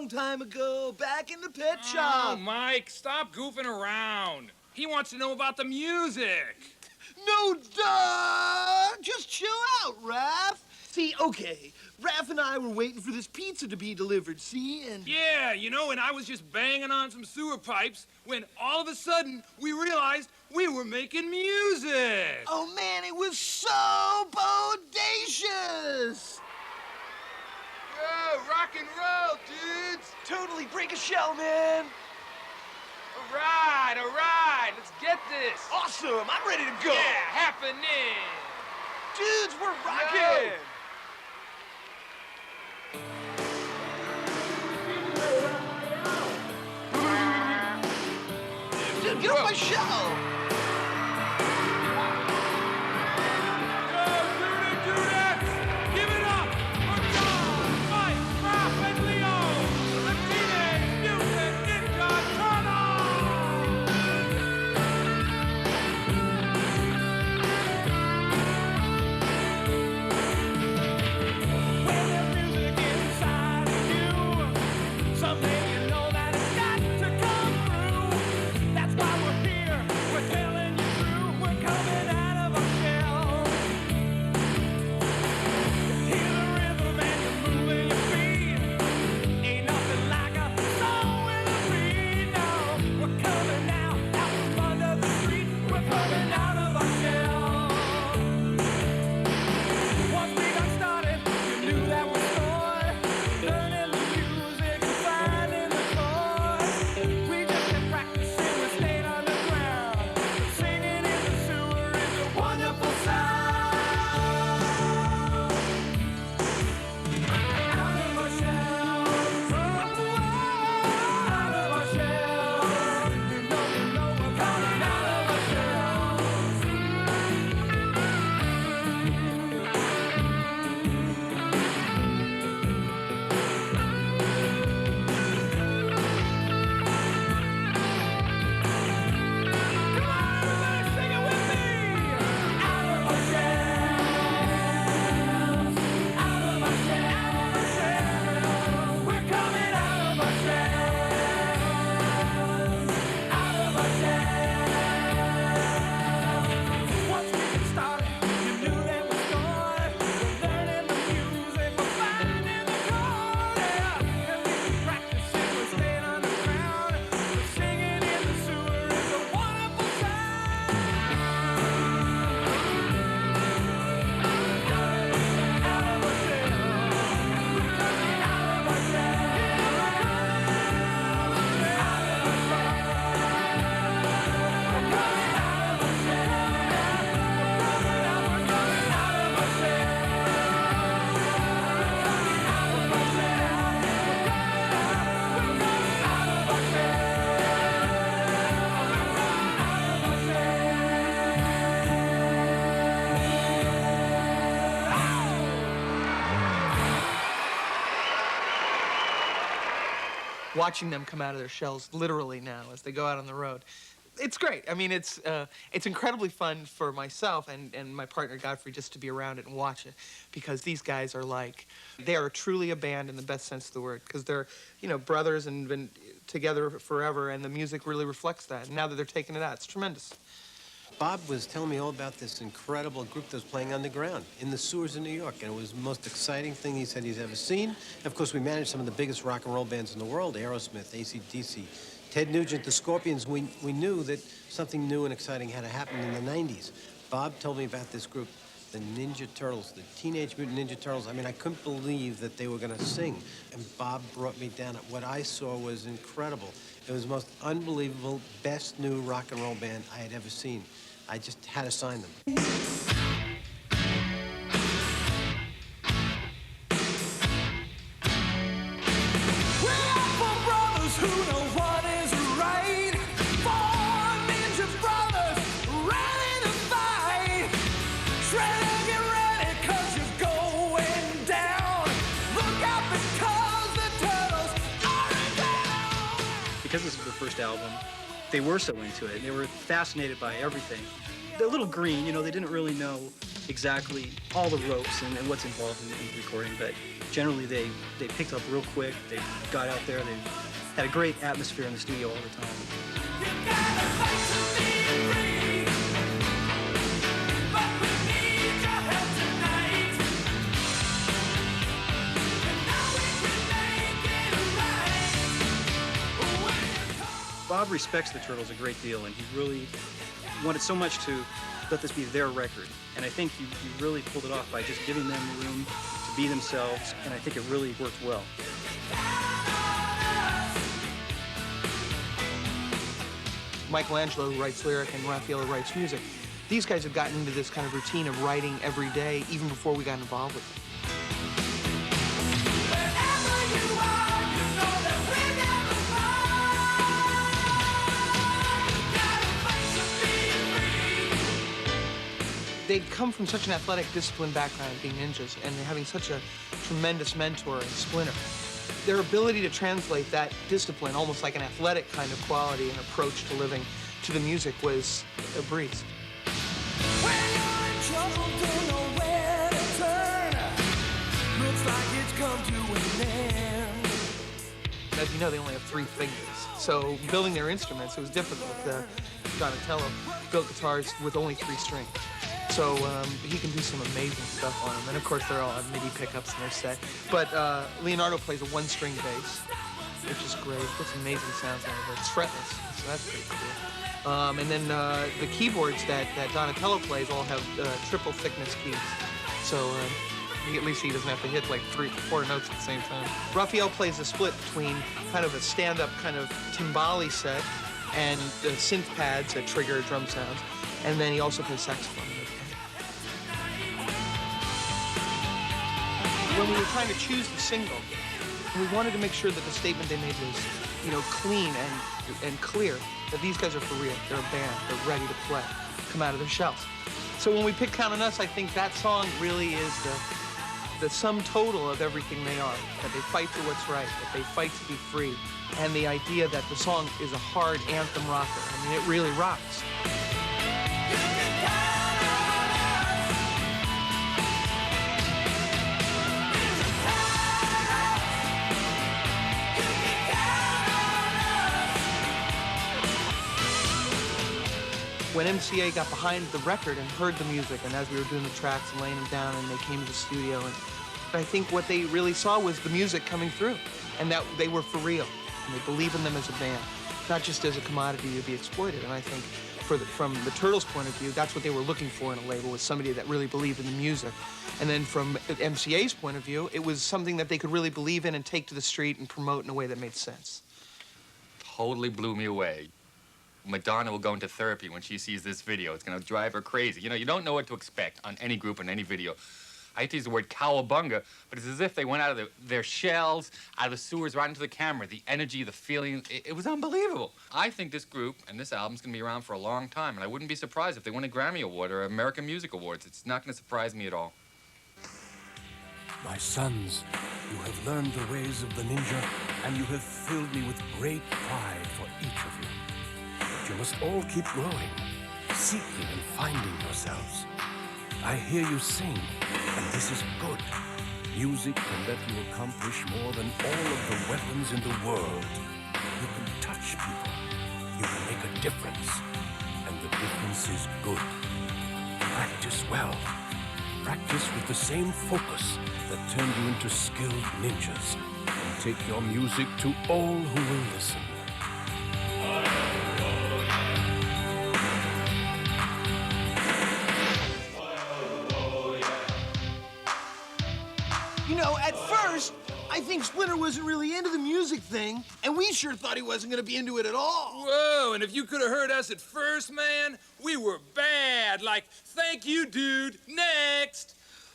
long time ago, back in the pet shop. Oh, Mike, stop goofing around. He wants to know about the music. No, duh! Just chill out, Raph. See, okay, Raph and I were waiting for this pizza to be delivered, see, and... Yeah, you know, and I was just banging on some sewer pipes when all of a sudden we realized we were making music. Oh, man, it was so bodacious! Whoa, rock and roll, dudes. Totally break a shell, man. All right, let's get this. Awesome, I'm ready to go. Yeah, happening. Dudes, we're rocking. Dude, get off my shell. Watching them come out of their shells literally now as they go out on the road. It's great. I mean, it's incredibly fun for myself and my partner Godfrey just to be around it and watch it, because these guys are like, they are truly a band in the best sense of the word, because they're, you know, brothers and been together forever, and the music really reflects that. And now that they're taking it out, it's tremendous. Bob was telling me all about this incredible group that was playing underground in the sewers of New York, and it was the most exciting thing he said he's ever seen. Of course, we managed some of the biggest rock and roll bands in the world, Aerosmith, AC/DC, Ted Nugent, the Scorpions. We knew that something new and exciting had to happen in the 90s. Bob told me about this group, the Ninja Turtles, the Teenage Mutant Ninja Turtles. I mean, I couldn't believe that they were going to sing. And Bob brought me down. What I saw was incredible. It was the most unbelievable, best new rock and roll band I had ever seen. I just had to sign them. We're four brothers who know what is right. Four ninja brothers ready to fight. Shredder, get ready, 'cause you're going down. Look out, because the turtles are in town. Because this was their first album, they were so into it. They were fascinated by everything. They're a little green, you know, they didn't really know exactly all the ropes and what's involved in the recording, but generally they picked up real quick. They got out there. They had a great atmosphere in the studio all the time. Bob respects the Turtles a great deal, and he really wanted so much to let this be their record. And I think he really pulled it off by just giving them room to be themselves, and I think it really worked well. Michelangelo, who writes lyric, and Raphael, who writes music. These guys had gotten into this kind of routine of writing every day, even before we got involved with it. They'd come from such an athletic, disciplined background, being ninjas, and having such a tremendous mentor in Splinter. Their ability to translate that discipline, almost like an athletic kind of quality and approach to living, to the music was a breeze. When you're in trouble, don't know where to turn. Looks like it's come to an end. As you know, they only have 3 fingers. So building their instruments, it was difficult. Donatello built guitars with only 3 strings. So he can do some amazing stuff on them. And of course, they're all on MIDI pickups in their set. But Leonardo plays a 1-string bass, which is great. Gets amazing sounds out of it. It's fretless, so that's pretty cool. And then the keyboards that Donatello plays all have triple thickness keys. So at least he doesn't have to hit like 3 or 4 notes at the same time. Raphael plays a split between kind of a stand-up kind of timbali set and the synth pads that trigger drum sounds. And then he also plays saxophone. When we were trying to choose the single, we wanted to make sure that the statement they made was, you know, clean and clear, that these guys are for real. They're a band. They're ready to play, come out of their shells. So when we picked Count on Us, I think that song really is the sum total of everything they are, that they fight for what's right, that they fight to be free, and the idea that the song is a hard anthem rocker. I mean, it really rocks. When MCA got behind the record and heard the music, and as we were doing the tracks and laying them down, and they came to the studio, and I think what they really saw was the music coming through, and that they were for real, and they believe in them as a band, not just as a commodity to be exploited. And I think from the Turtles' point of view, that's what they were looking for in a label, was somebody that really believed in the music. And then from MCA's point of view, it was something that they could really believe in and take to the street and promote in a way that made sense. Totally blew me away. Madonna will go into therapy when she sees this video. It's going to drive her crazy. You know, you don't know what to expect on any group in any video. I hate to use the word cowabunga, but it's as if they went out of their shells, out of the sewers, right into the camera. The energy, the feeling, it was unbelievable. I think this group and this album's going to be around for a long time, and I wouldn't be surprised if they win a Grammy Award or American Music Awards. It's not going to surprise me at all. My sons, you have learned the ways of the ninja, and you have filled me with great pride for each of you. But you must all keep growing, seeking and finding yourselves. I hear you sing, and this is good. Music can let you accomplish more than all of the weapons in the world. You can touch people. You can make a difference. And the difference is good. Practice well. Practice with the same focus that turned you into skilled ninjas. And take your music to all who will listen. You know, at first, I think Splinter wasn't really into the music thing, and we sure thought he wasn't going to be into it at all. Whoa, and if you could have heard us at first, man, we were bad. Like, thank you, dude. Next.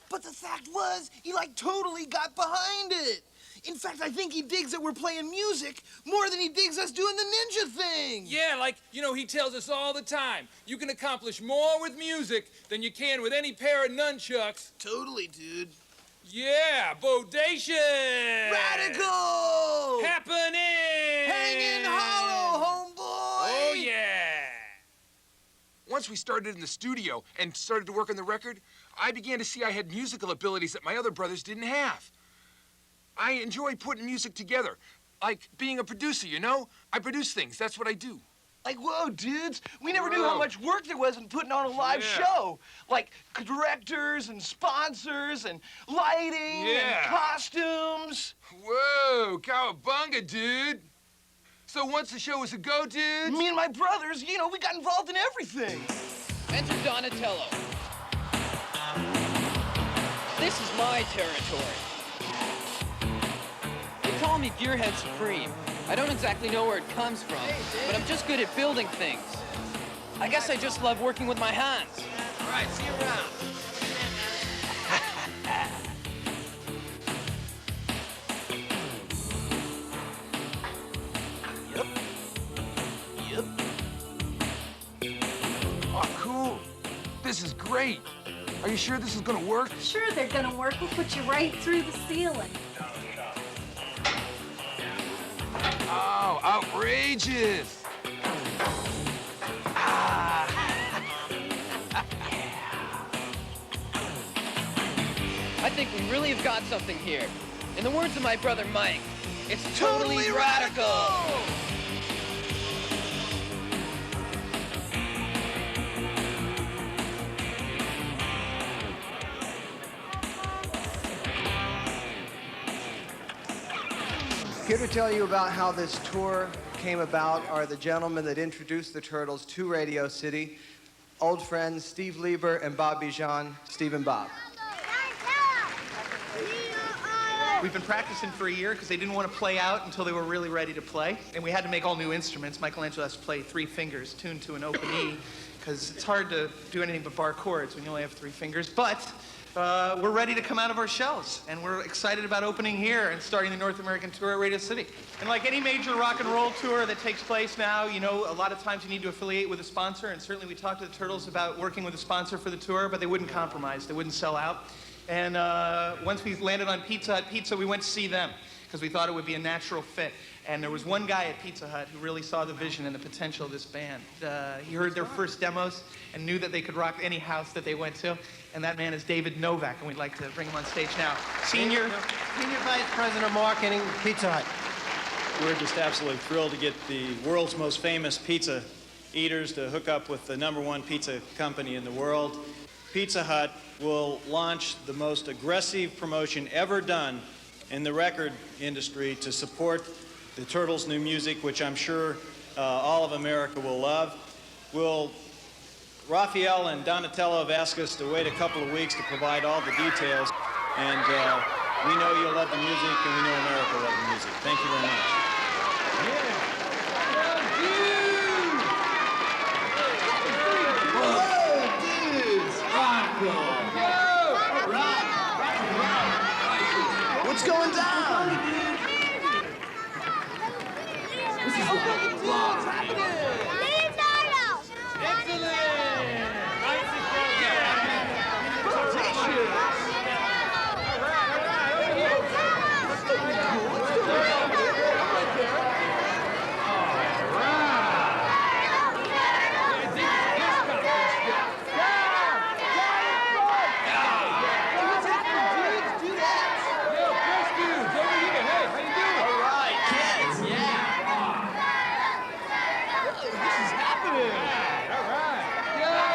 But the fact was, he, totally got behind it. In fact, I think he digs that we're playing music more than he digs us doing the ninja thing. Yeah, he tells us all the time, you can accomplish more with music than you can with any pair of nunchucks. Totally, dude. Yeah, bodacious! Radical! Happening! Hanging hollow, homeboy! Oh, yeah! Once once we started in the studio and started to work on the record, I began to see I had musical abilities that my other brothers didn't have. I enjoy putting music together, like being a producer, you know? I produce things, that's what I do. Like, whoa, dudes, we never knew how much work there was in putting on a live show. Like, directors and sponsors and lighting and costumes. Whoa, cowabunga, dude. So once the show was a go, dude? Me and my brothers, you know, we got involved in everything. Enter Donatello. This is my territory. They call me Gearhead Supreme. I don't exactly know where it comes from, but I'm just good at building things. I guess I just love working with my hands. All right, see you around. Oh, cool. This is great. Are you sure this is gonna work? Sure, they're gonna work. We'll put you right through the ceiling. Oh, outrageous. I think we really have got something here. In the words of my brother Mike, it's totally radical! Here to tell you about how this tour came about are the gentlemen that introduced the Turtles to Radio City, old friends Steve Lieber and Bob Bijan. Steve and Bob. We've been practicing for a year because they didn't want to play out until they were really ready to play. And we had to make all new instruments. Michelangelo has to play 3 fingers tuned to an open E because it's hard to do anything but bar chords when you only have 3 fingers. But we're ready to come out of our shells, and we're excited about opening here and starting the North American tour at Radio City. And like any major rock and roll tour that takes place now, you know, a lot of times you need to affiliate with a sponsor, and certainly we talked to the Turtles about working with a sponsor for the tour, but they wouldn't compromise. They wouldn't sell out. And once we landed on Pizza Hut Pizza, we went to see them because we thought it would be a natural fit. And there was one guy at Pizza Hut who really saw the vision and the potential of this band. He heard their first demos and knew that they could rock any house that they went to. And that man is David Novak, and we'd like to bring him on stage now. Senior Vice President of Marketing, Pizza Hut. We're just absolutely thrilled to get the world's most famous pizza eaters to hook up with the #1 pizza company in the world. Pizza Hut will launch the most aggressive promotion ever done in the record industry to support the Turtles' new music, which I'm sure all of America will love. Raphael and Donatello have asked us to wait a couple of weeks to provide all the details, and we know you'll love the music, and we know America will love the music. Thank you very much. What's going down? This is what's happening.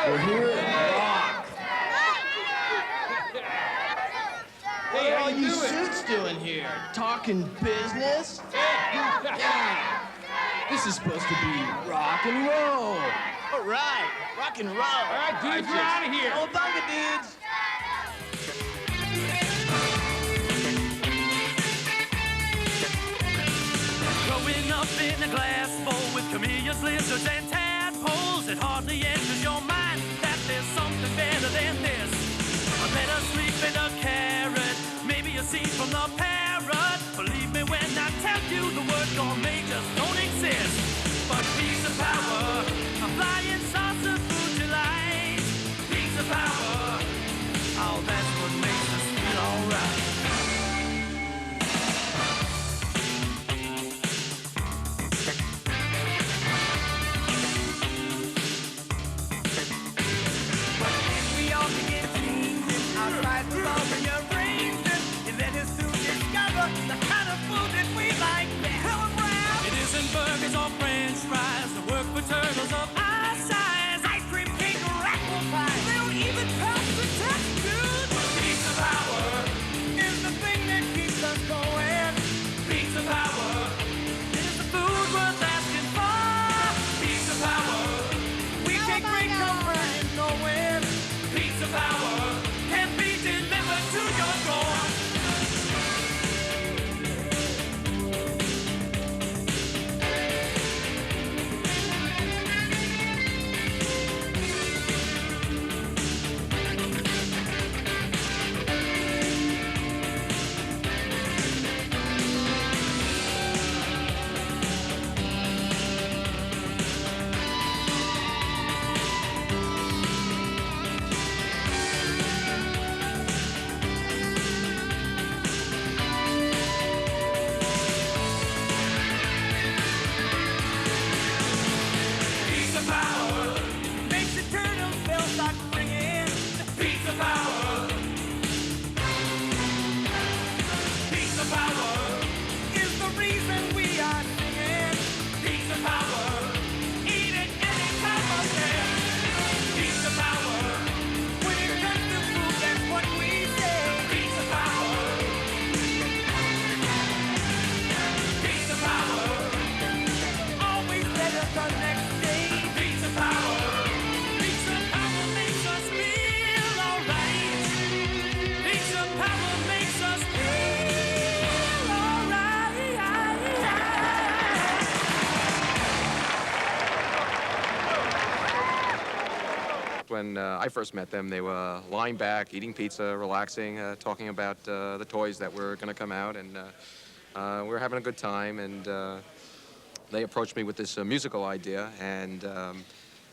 We're here at Rock. Hey, how you suits doing here? Talking business? Yeah. This is supposed to be rock and roll. All right, rock and roll. All right, dudes, we're out of here. Cowabunga, dudes. Growing up in a glass bowl with chameleons, lizards, and tadpoles, it hardly enters your mind that there's something better than this. A better sleep in a carrot, maybe a scene from the parrot. Believe me when I tell you the word gourmet just don't exist. But piece of power, a flying saucer food delight. Piece of power, oh, that's what makes us feel alright. turtles of our size. Ice cream cake or apple pie. They'll even pass the test tube. Pizza power is the thing that keeps us going. Pizza power is the food worth asking for. Pizza power, we take great comfort in knowing. Pizza power can be delivered to your door. Pizza power makes the turtle bell start ringing. Pizza power. Pizza power is the reason we are singing. Pizza power, eat it any time of day. Pizza power, when it comes to food, that's what we say. Pizza power. Pizza power, always better the next day. Pizza power. Pizza power makes us feel alright. Pizza power makes us feel alright. When I first met them, they were lying back, eating pizza, relaxing, talking about the toys that were going to come out, and we were having a good time. And they approached me with this musical idea, and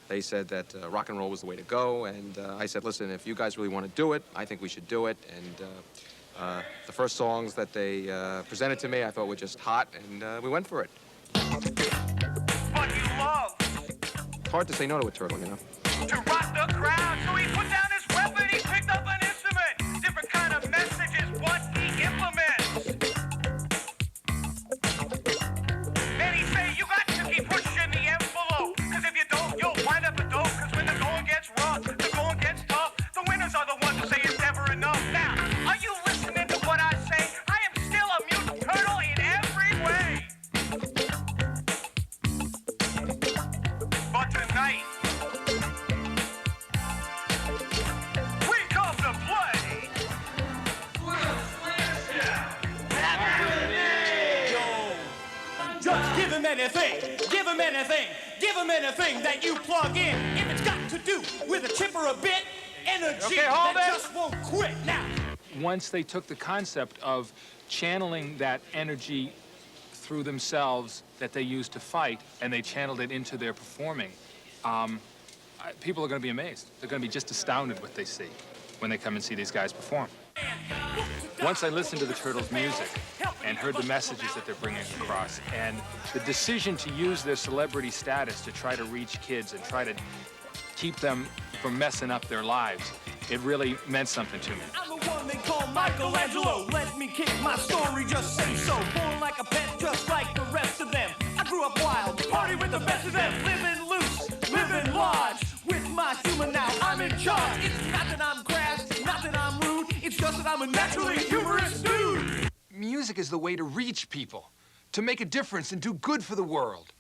they said that rock and roll was the way to go. And I said, listen, if you guys really want to do it, I think we should do it. And the first songs that they presented to me, I thought were just hot, and we went for it. What you love It's hard to say no to a turtle, you know. to rock the crowd, so he put down his weapon, he picked up an instrument. Different kind of messages, what he implements. And he say, you got to keep pushing the envelope, cause if you don't, you'll wind up a dope. Cause when the going gets rough, the going gets tough, the winners are the ones who say it's never enough. Now, are you listening to what I say? I am still a mutant turtle in every way. But tonight, we come to play. Just give him anything, give him anything, give him anything that you plug in. If it's got to do with a chip or a bit, energy that just won't quit. Now, Once they took the concept of channeling that energy through themselves that they used to fight, and they channeled it into their performing, people are going to be amazed. They're going to be just astounded what they see when they come and see these guys perform. Once I listened to the Turtles' music and heard the messages that they're bringing across, and the decision to use their celebrity status to try to reach kids and try to keep them from messing up their lives, it really meant something to me. I'm the one they call Michelangelo. Let me kick my story, just say so. Born like a pet, just like the rest of them. I grew up wild, party with the best of them. Living loose, living large. With my humor now, I'm in charge. It's not that I'm crass, not that I'm rude. It's just that I'm a naturally humorous dude. Music is the way to reach people, to make a difference and do good for the world.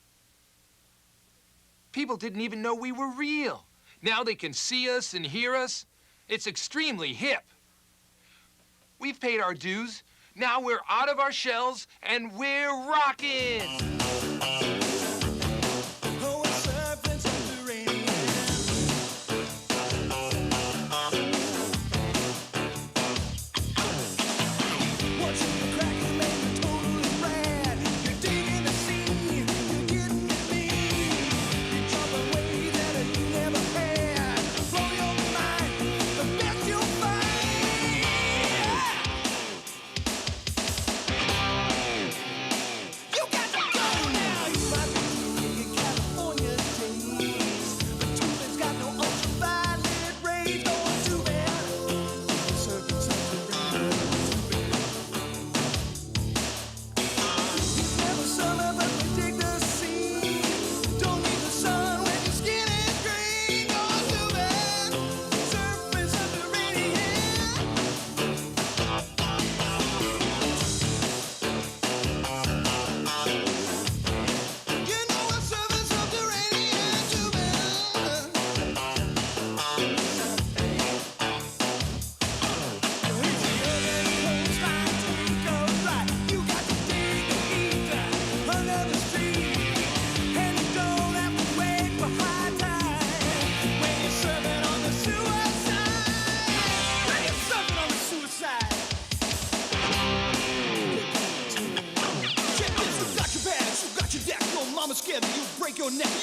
People didn't even know we were real. Now they can see us and hear us. It's extremely hip. We've paid our dues. Now we're out of our shells and we're rocking. You got to go now.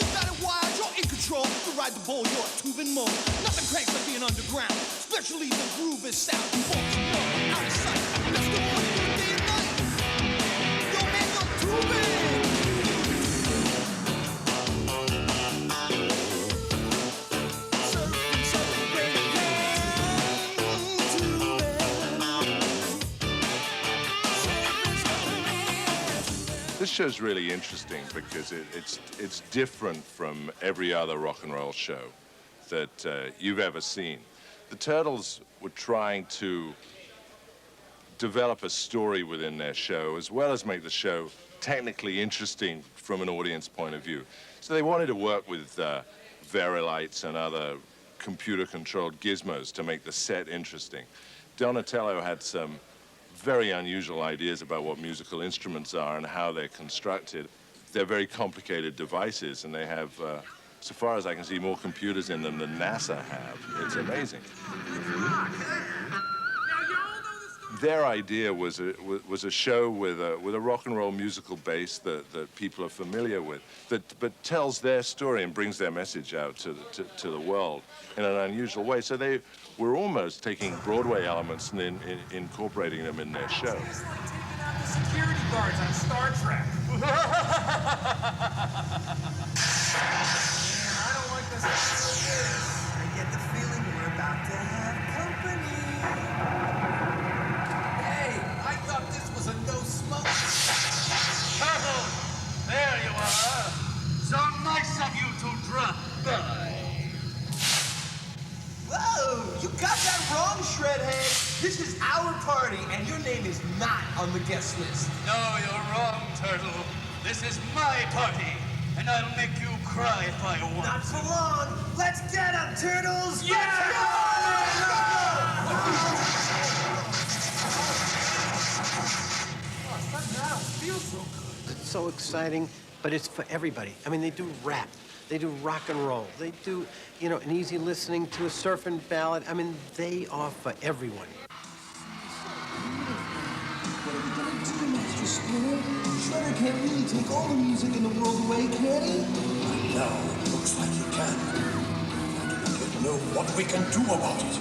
You got it wild, you're in control. You ride the bull, you're a tubing mode. Nothing cranks like being underground, especially the groove is sound. Before you know, out of sight. Let's go on day and night. Yo, man, you're tubing. This show's really interesting because it's different from every other rock and roll show that you've ever seen. The Turtles were trying to develop a story within their show as well as make the show technically interesting from an audience point of view. So they wanted to work with Verilites and other computer-controlled gizmos to make the set interesting. Donatello had some very unusual ideas about what musical instruments are and how they're constructed. They're very complicated devices, and they have, so far as I can see, more computers in them than NASA have. It's amazing. Their idea was a show with a rock and roll musical base that people are familiar with, but tells their story and brings their message out to the world in an unusual way. So they were almost taking Broadway elements and incorporating them in their show. It's like taking out the security guards on Star Trek. Man, I don't like this. I get the feeling we're about to have company. I thought this was a no smoke. Turtle, there you are. So nice of you to drop by. Whoa, you got that wrong, Shredhead. This is our party, and your name is not on the guest list. No, you're wrong, Turtle. This is my party, and I'll make you cry if I want. Not for long. Let's get 'em, Turtles. Yeah! Let's go! I don't feel so good. It's so exciting, but it's for everybody. I mean, they do rap. They do rock and roll. They do, you know, an easy listening to a surfing ballad. I mean, they are for everyone. What are we gonna do, Master Splinter? Shredder can't really take all the music in the world away, can he? Now it looks like he can. I do not yet know what we can do about it.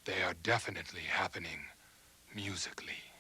They are definitely happening musically.